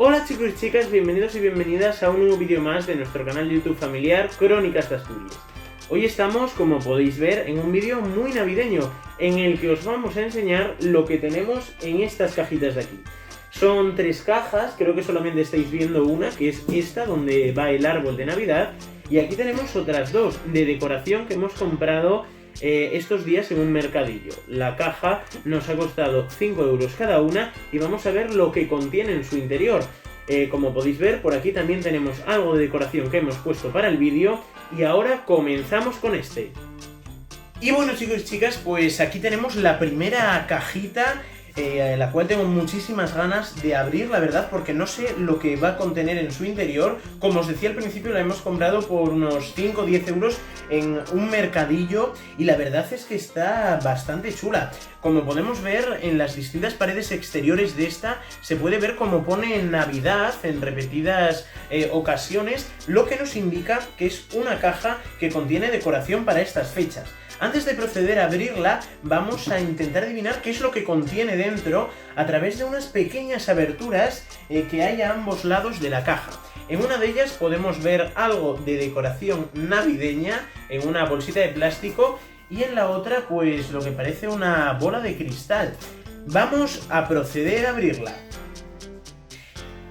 Hola chicos y chicas, bienvenidos y bienvenidas a un nuevo vídeo más de nuestro canal de YouTube familiar Crónicas de Asturias. Hoy estamos, como podéis ver, en un vídeo muy navideño en el que os vamos a enseñar lo que tenemos en estas cajitas de aquí. Son 3 cajas, creo que solamente estáis viendo una, que es esta donde va el árbol de Navidad, y aquí tenemos otras 2 de decoración que hemos comprado estos días en un mercadillo. La caja nos ha costado 5 euros cada una y vamos a ver lo que contiene en su interior. Como podéis ver, por aquí también tenemos algo de decoración que hemos puesto para el vídeo y ahora comenzamos con este. Y bueno chicos y chicas, pues aquí tenemos la primera cajita, la cual tengo muchísimas ganas de abrir, la verdad, porque no sé lo que va a contener en su interior. Como os decía al principio, la hemos comprado por unos 5 o 10 euros en un mercadillo y la verdad es que está bastante chula. Como podemos ver en las distintas paredes exteriores de esta, se puede ver como pone Navidad en repetidas ocasiones, lo que nos indica que es una caja que contiene decoración para estas fechas. Antes de proceder a abrirla, vamos a intentar adivinar qué es lo que contiene dentro a través de unas pequeñas aberturas que hay a ambos lados de la caja. En una de ellas podemos ver algo de decoración navideña en una bolsita de plástico y en la otra pues lo que parece una bola de cristal. Vamos a proceder a abrirla.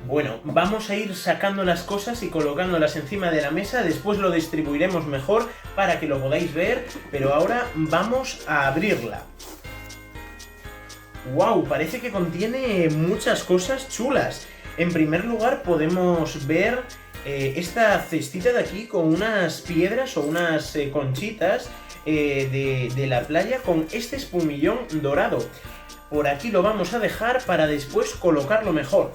Bueno, vamos a ir sacando las cosas y colocándolas encima de la mesa, después lo distribuiremos mejor para que lo podáis ver, pero ahora vamos a abrirla. ¡Wow! Parece que contiene muchas cosas chulas. En primer lugar podemos ver esta cestita de aquí con unas piedras o unas conchitas de la playa con este espumillón dorado. Por aquí lo vamos a dejar para después colocarlo mejor.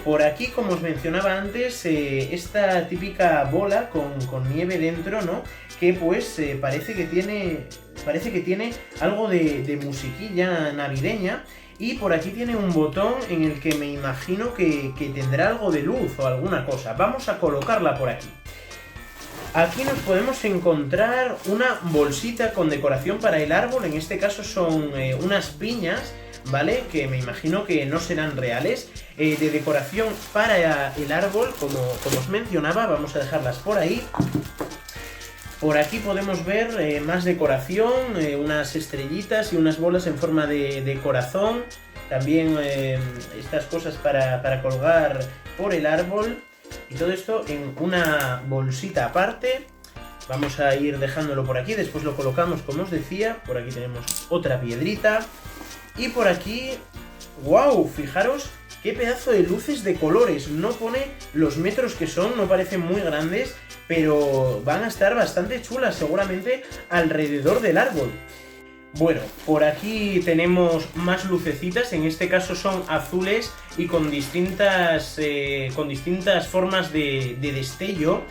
Por aquí, como os mencionaba antes, esta típica bola con nieve dentro, ¿no? Que pues parece que tiene algo de musiquilla navideña. Y por aquí tiene un botón en el que me imagino que tendrá algo de luz o alguna cosa. Vamos a colocarla por aquí. Aquí nos podemos encontrar una bolsita con decoración para el árbol. En este caso son unas piñas, ¿vale? Que me imagino que no serán reales. De decoración para el árbol, como os mencionaba. Vamos a dejarlas por ahí. Por aquí podemos ver más decoración, unas estrellitas y unas bolas en forma de corazón. También estas cosas para colgar por el árbol. Y todo esto en una bolsita aparte. Vamos a ir dejándolo por aquí, después lo colocamos como os decía. Por aquí tenemos otra piedrita. Y por aquí, ¡wow! Fijaros qué pedazo de luces de colores. No pone los metros que son, no parecen muy grandes, pero van a estar bastante chulas seguramente alrededor del árbol. Bueno, por aquí tenemos más lucecitas, en este caso son azules y con distintas formas de destello,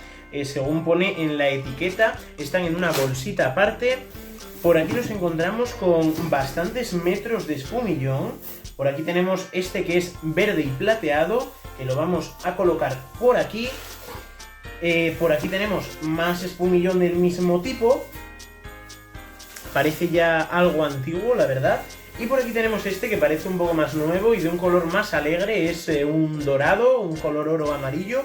según pone en la etiqueta. Están en una bolsita aparte. Por aquí nos encontramos con bastantes metros de espumillón. Por aquí tenemos este que es verde y plateado, que lo vamos a colocar por aquí. Por aquí tenemos más espumillón del mismo tipo. Parece ya algo antiguo, la verdad. Y por aquí tenemos este que parece un poco más nuevo y de un color más alegre. Es un dorado, un color oro amarillo,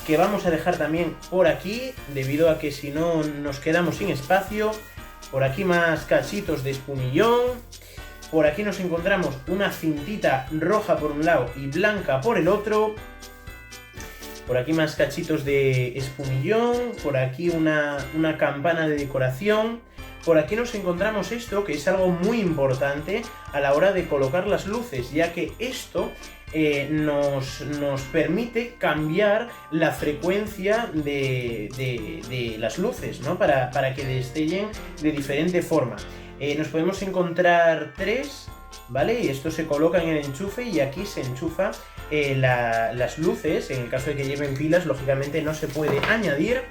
que vamos a dejar también por aquí, debido a que si no nos quedamos sin espacio. Por aquí más cachitos de espumillón. Por aquí nos encontramos una cintita roja por un lado y blanca por el otro. Por aquí más cachitos de espumillón. Por aquí una campana de decoración. Por aquí nos encontramos esto, que es algo muy importante a la hora de colocar las luces, ya que esto nos permite cambiar la frecuencia de las luces, ¿no? Para que destellen de diferente forma. Nos podemos encontrar 3, ¿vale? Y esto se coloca en el enchufe y aquí se enchufa las luces. En el caso de que lleven pilas, lógicamente no se puede añadir.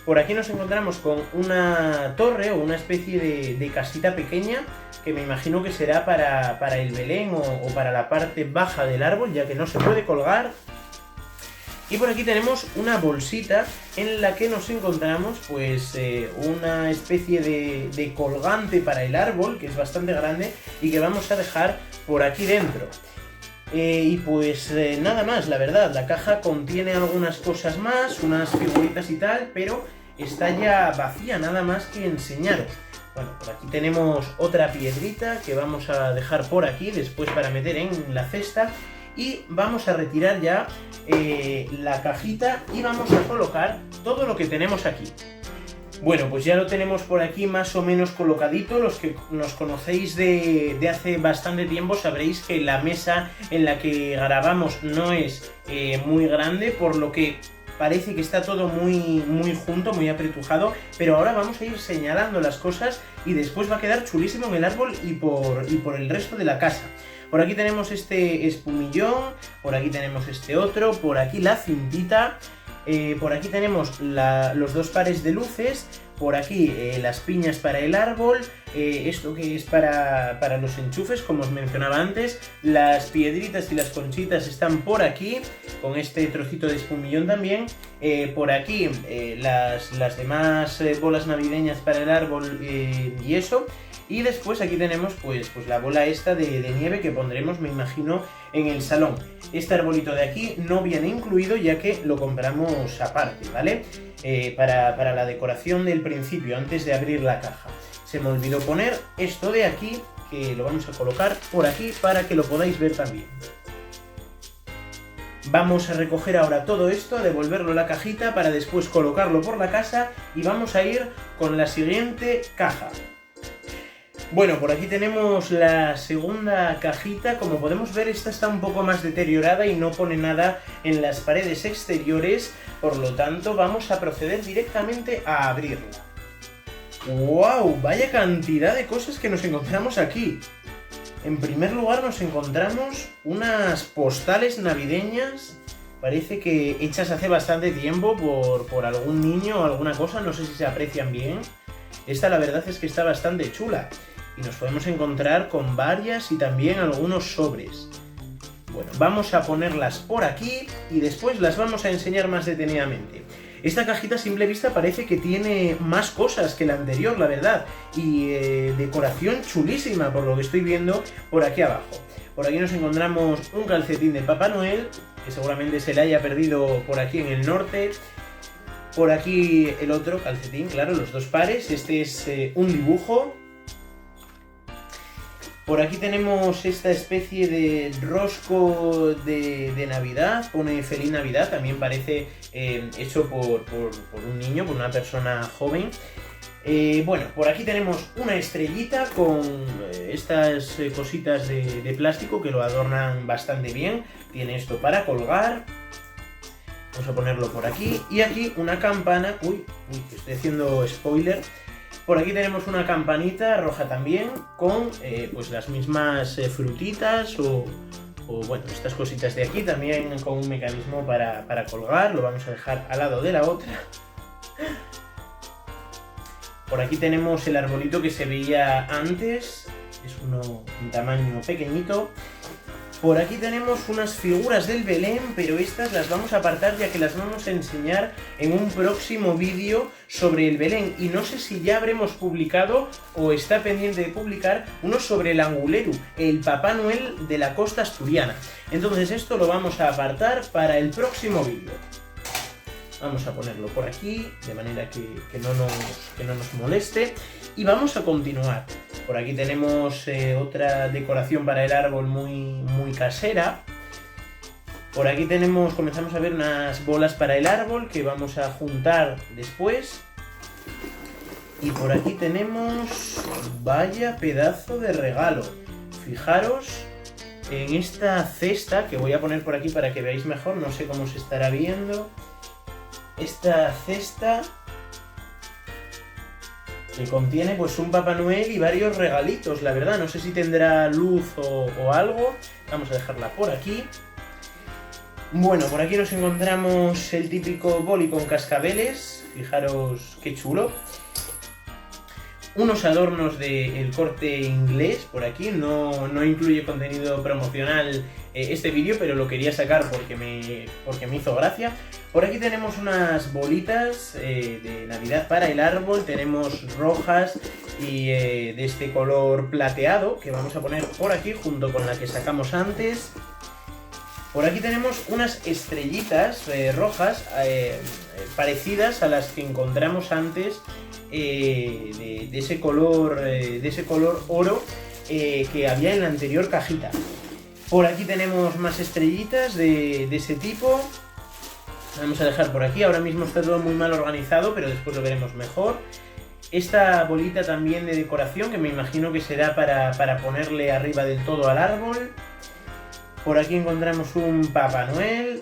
Por aquí nos encontramos con una torre o una especie de casita pequeña, que me imagino que será para el Belén o para la parte baja del árbol, ya que no se puede colgar. Y por aquí tenemos una bolsita en la que nos encontramos pues una especie de colgante para el árbol, que es bastante grande y que vamos a dejar por aquí dentro. Y pues nada más, la verdad, la caja contiene algunas cosas más, unas figuritas y tal, pero está ya vacía, nada más que enseñaros. Bueno, por aquí tenemos otra piedrita que vamos a dejar por aquí, después para meter en la cesta. Y vamos a retirar ya la cajita y vamos a colocar todo lo que tenemos aquí. Bueno, pues ya lo tenemos por aquí más o menos colocadito. Los que nos conocéis de hace bastante tiempo sabréis que la mesa en la que grabamos no es muy grande, por lo que parece que está todo muy junto, muy apretujado, pero ahora vamos a ir señalando las cosas y después va a quedar chulísimo en el árbol y por el resto de la casa. Por aquí tenemos este espumillón, por aquí tenemos este otro, por aquí la cintita, por aquí tenemos los dos pares de luces, por aquí las piñas para el árbol, esto que es para los enchufes, como os mencionaba antes, las piedritas y las conchitas están por aquí, con este trocito de espumillón también, por aquí las demás bolas navideñas para el árbol y eso. Y después aquí tenemos pues la bola esta de nieve que pondremos, me imagino, en el salón. Este arbolito de aquí no viene incluido ya que lo compramos aparte, ¿vale? Para la decoración del principio, antes de abrir la caja. Se me olvidó poner esto de aquí, que lo vamos a colocar por aquí para que lo podáis ver también. Vamos a recoger ahora todo esto, a devolverlo a la cajita para después colocarlo por la casa y vamos a ir con la siguiente caja. Bueno, por aquí tenemos la segunda cajita. Como podemos ver, esta está un poco más deteriorada y no pone nada en las paredes exteriores, por lo tanto vamos a proceder directamente a abrirla. ¡Wow! Vaya cantidad de cosas que nos encontramos aquí. En primer lugar nos encontramos unas postales navideñas, parece que hechas hace bastante tiempo por algún niño o alguna cosa, no sé si se aprecian bien. Esta la verdad es que está bastante chula. Y nos podemos encontrar con varias y también algunos sobres. Bueno, vamos a ponerlas por aquí y después las vamos a enseñar más detenidamente. Esta cajita a simple vista parece que tiene más cosas que la anterior, la verdad. Y decoración chulísima por lo que estoy viendo por aquí abajo. Por aquí nos encontramos un calcetín de Papá Noel, que seguramente se le haya perdido por aquí en el norte. Por aquí el otro calcetín, claro, los dos pares. Este es un dibujo. Por aquí tenemos esta especie de rosco de Navidad, pone Feliz Navidad, también parece hecho por un niño, por una persona joven. Bueno, por aquí tenemos una estrellita con estas cositas de plástico que lo adornan bastante bien. Tiene esto para colgar. Vamos a ponerlo por aquí. Y aquí una campana. Uy, que estoy haciendo spoiler. Por aquí tenemos una campanita roja también con pues las mismas frutitas o bueno, estas cositas de aquí también con un mecanismo para colgar. Lo vamos a dejar al lado de la otra. Por aquí tenemos el arbolito que se veía antes. Es uno en tamaño pequeñito. Por aquí tenemos unas figuras del Belén, pero estas las vamos a apartar ya que las vamos a enseñar en un próximo vídeo sobre el Belén. Y no sé si ya habremos publicado o está pendiente de publicar uno sobre el Anguleru, el Papá Noel de la costa asturiana. Entonces esto lo vamos a apartar para el próximo vídeo. Vamos a ponerlo por aquí, de manera que no nos moleste. Y vamos a continuar. Por aquí tenemos otra decoración para el árbol muy casera. Por aquí comenzamos a ver unas bolas para el árbol que vamos a juntar después. Y por aquí tenemos... vaya pedazo de regalo. Fijaros en esta cesta que voy a poner por aquí para que veáis mejor. No sé cómo se estará viendo. Esta cesta que contiene pues un Papá Noel y varios regalitos, la verdad. No sé si tendrá luz o algo. Vamos a dejarla por aquí. Bueno, por aquí nos encontramos el típico boli con cascabeles. Fijaros qué chulo. Unos adornos del Corte Inglés por aquí. No incluye contenido promocional este vídeo, pero lo quería sacar porque me hizo gracia. Por aquí tenemos unas bolitas de Navidad para el árbol. Tenemos rojas y de este color plateado que vamos a poner por aquí junto con la que sacamos antes. Por aquí tenemos unas estrellitas rojas parecidas a las que encontramos antes de ese color oro que había en la anterior cajita. Por aquí tenemos más estrellitas de ese tipo. Vamos a dejar por aquí, ahora mismo está todo muy mal organizado, pero después lo veremos mejor. Esta bolita también de decoración, que me imagino que será para ponerle arriba del todo al árbol. Por aquí encontramos un Papá Noel.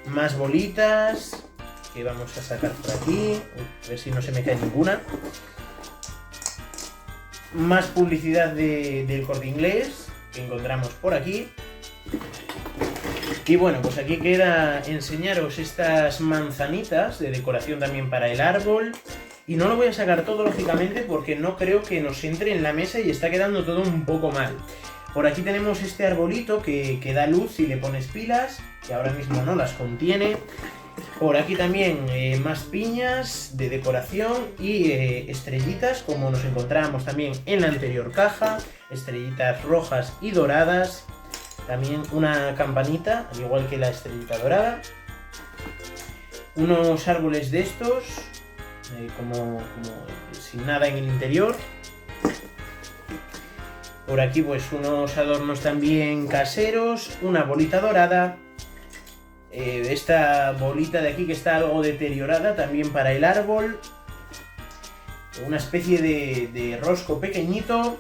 Más bolitas, que vamos a sacar por aquí. A ver si no se me cae ninguna. Más publicidad del Corte Inglés, que encontramos por aquí. Y bueno, pues aquí queda enseñaros estas manzanitas de decoración también para el árbol. Y no lo voy a sacar todo, lógicamente, porque no creo que nos entre en la mesa y está quedando todo un poco mal. Por aquí tenemos este arbolito que da luz si le pones pilas, que ahora mismo no las contiene. Por aquí también más piñas de decoración y estrellitas, como nos encontrábamos también en la anterior caja. Estrellitas rojas y doradas. También una campanita, al igual que la estrellita dorada. Unos árboles de estos, como sin nada en el interior. Por aquí pues unos adornos también caseros, una bolita dorada. Esta bolita de aquí que está algo deteriorada también para el árbol. Una especie de rosco pequeñito.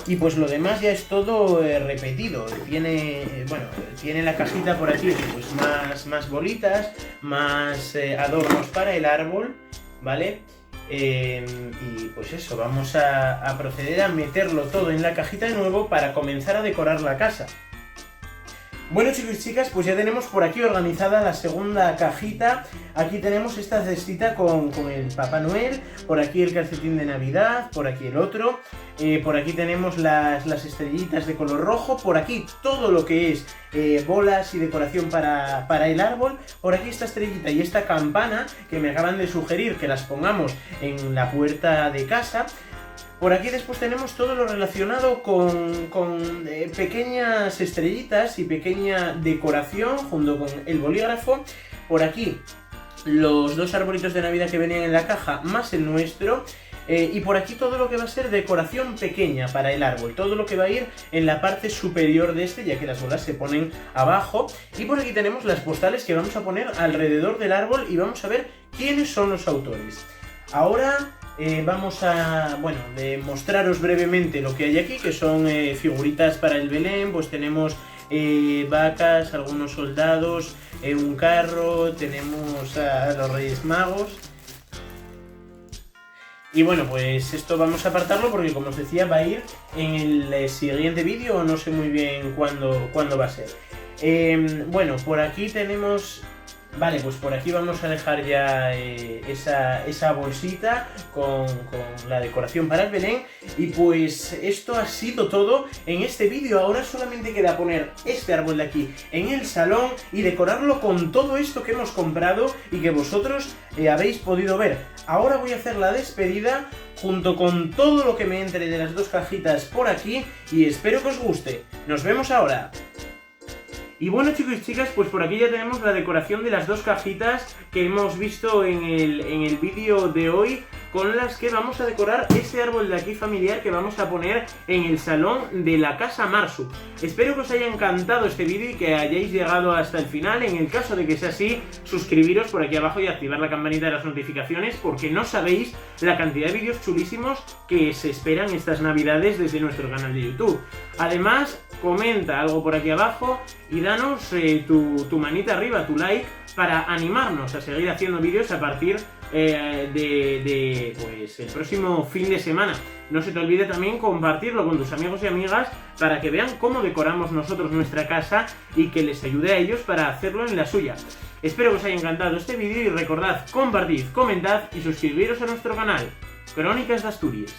Y pues lo demás ya es todo repetido. Tiene la cajita por aquí pues más bolitas, más adornos para el árbol, ¿vale? Y pues eso, vamos a proceder a meterlo todo en la cajita de nuevo para comenzar a decorar la casa. Bueno, chicos y chicas, pues ya tenemos por aquí organizada la segunda cajita. Aquí tenemos esta cestita con el Papá Noel, por aquí el calcetín de Navidad, por aquí el otro. Por aquí tenemos las estrellitas de color rojo, por aquí todo lo que es bolas y decoración para el árbol. Por aquí esta estrellita y esta campana que me acaban de sugerir que las pongamos en la puerta de casa. Por aquí después tenemos todo lo relacionado con pequeñas estrellitas y pequeña decoración junto con el bolígrafo. Por aquí los dos arbolitos de Navidad que venían en la caja más el nuestro. Y por aquí todo lo que va a ser decoración pequeña para el árbol, todo lo que va a ir en la parte superior de este, ya que las bolas se ponen abajo. Y por aquí tenemos las postales que vamos a poner alrededor del árbol y vamos a ver quiénes son los autores. Ahora vamos a, mostraros brevemente lo que hay aquí, que son figuritas para el Belén. Pues tenemos vacas, algunos soldados, un carro, tenemos a los Reyes Magos. Y bueno, pues esto vamos a apartarlo porque, como os decía, va a ir en el siguiente vídeo, o no sé muy bien cuándo va a ser. Bueno, por aquí tenemos... Vale, pues por aquí vamos a dejar ya esa bolsita con la decoración para el Belén. Y pues esto ha sido todo en este vídeo. Ahora solamente queda poner este árbol de aquí en el salón y decorarlo con todo esto que hemos comprado y que vosotros habéis podido ver. Ahora voy a hacer la despedida junto con todo lo que me entre de las dos cajitas por aquí y espero que os guste. ¡Nos vemos ahora! Y bueno, chicos y chicas, pues por aquí ya tenemos la decoración de las dos cajitas que hemos visto en el vídeo de hoy, con las que vamos a decorar este árbol de aquí familiar que vamos a poner en el salón de la casa Marsu. Espero que os haya encantado este vídeo y que hayáis llegado hasta el final. En el caso de que sea así, suscribiros por aquí abajo y activar la campanita de las notificaciones, porque no sabéis la cantidad de vídeos chulísimos que se esperan estas navidades desde nuestro canal de YouTube. Además, comenta algo por aquí abajo y danos tu manita arriba, tu like, para animarnos a seguir haciendo vídeos a partir pues el próximo fin de semana. No se te olvide también compartirlo con tus amigos y amigas para que vean cómo decoramos nosotros nuestra casa y que les ayude a ellos para hacerlo en la suya. Espero que os haya encantado este vídeo y recordad, compartid, comentad y suscribiros a nuestro canal Crónicas de Asturias.